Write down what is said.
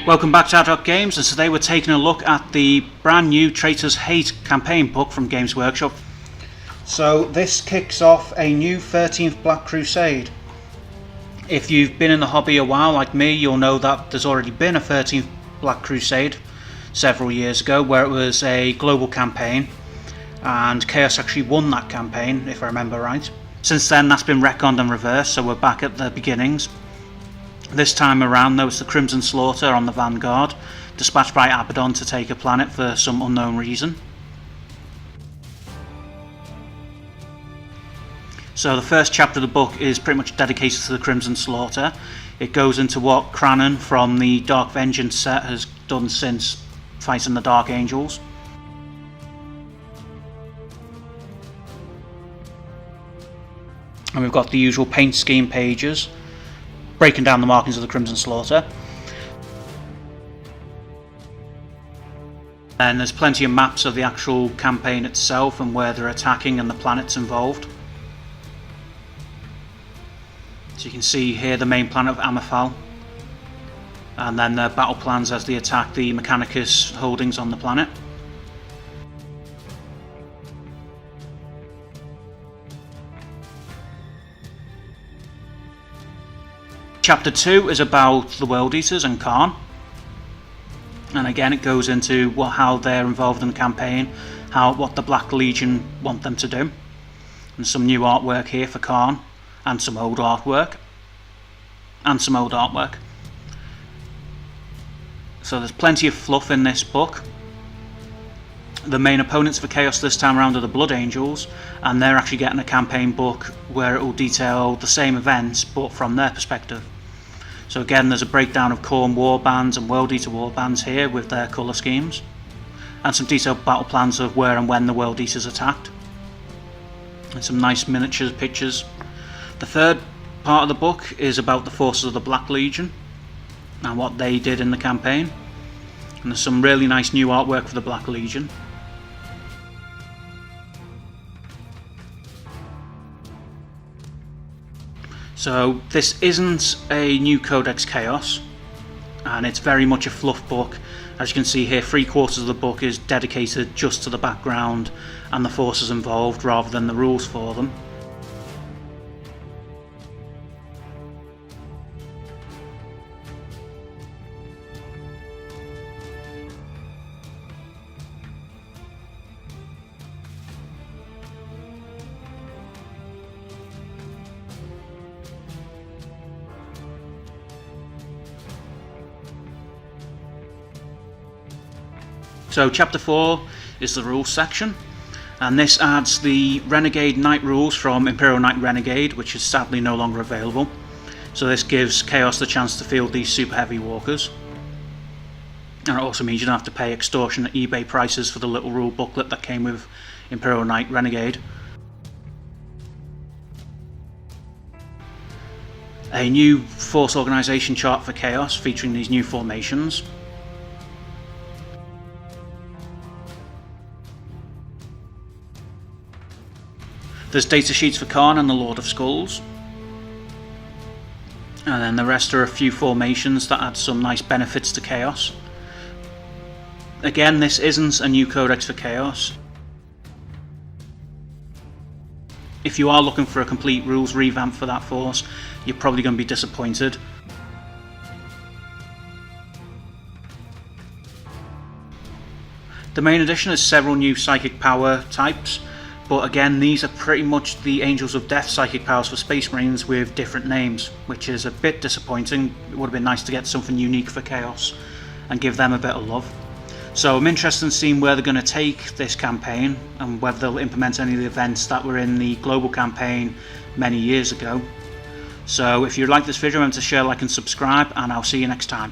Welcome back to Ad Games, and today we're taking a look at the brand new Traitors Hate campaign book from Games Workshop. So this kicks off a new 13th Black Crusade. If you've been in the hobby a while like me, you'll know that there's already been a 13th Black Crusade several years ago where it was a global campaign, and Chaos actually won that campaign, if I remember right. Since then that's been retconned and reversed, so we're back at the beginnings. This time around though, it's the Crimson Slaughter on the Vanguard, dispatched by Abaddon to take a planet for some unknown reason. So the first chapter of the book is pretty much dedicated to the Crimson Slaughter. It goes into what Kharn from the Dark Vengeance set has done since fighting the Dark Angels. And we've got the usual paint scheme pages breaking down the markings of the Crimson Slaughter. And there's plenty of maps of the actual campaign itself and where they're attacking and the planets involved. So you can see here the main planet of Amorphal, and then their battle plans as they attack the Mechanicus holdings on the planet. Chapter 2 is about the World Eaters and Kharn, and again it goes into how they're involved in the campaign, what the Black Legion want them to do, and some new artwork here for Kharn, and some old artwork, So there's plenty of fluff in this book. The main opponents for Chaos this time around are the Blood Angels, and they're actually getting a campaign book where it will detail the same events but from their perspective. So again, there's a breakdown of Kharn warbands and World Eater warbands here with their colour schemes, and some detailed battle plans of where and when the World Eaters attacked, and some nice miniatures pictures. The third part of the book is about the forces of the Black Legion and what they did in the campaign, and there's some really nice new artwork for the Black Legion. So this isn't a new Codex Chaos, and it's very much a fluff book. As you can see here, 3/4 of the book is dedicated just to the background and the forces involved rather than the rules for them. So chapter 4 is the rules section, and this adds the Renegade Knight rules from Imperial Knight Renegade, which is sadly no longer available. So this gives Chaos the chance to field these super heavy walkers, and it also means you don't have to pay extortionate eBay prices for the little rule booklet that came with Imperial Knight Renegade. A new force organisation chart for Chaos featuring these new formations. There's data sheets for Kharn and the Lord of Skulls, and then the rest are a few formations that add some nice benefits to Chaos. Again, this isn't a new codex for Chaos. If you are looking for a complete rules revamp for that force, you're probably going to be disappointed. The main addition has several new psychic power types, but again these are pretty much the Angels of Death psychic powers for Space Marines with different names, which is a bit disappointing. It would have been nice to get something unique for Chaos and give them a bit of love. So I'm interested in seeing where they're going to take this campaign and whether they'll implement any of the events that were in the global campaign many years ago. So if you like this video, remember to share, like and subscribe, and I'll see you next time.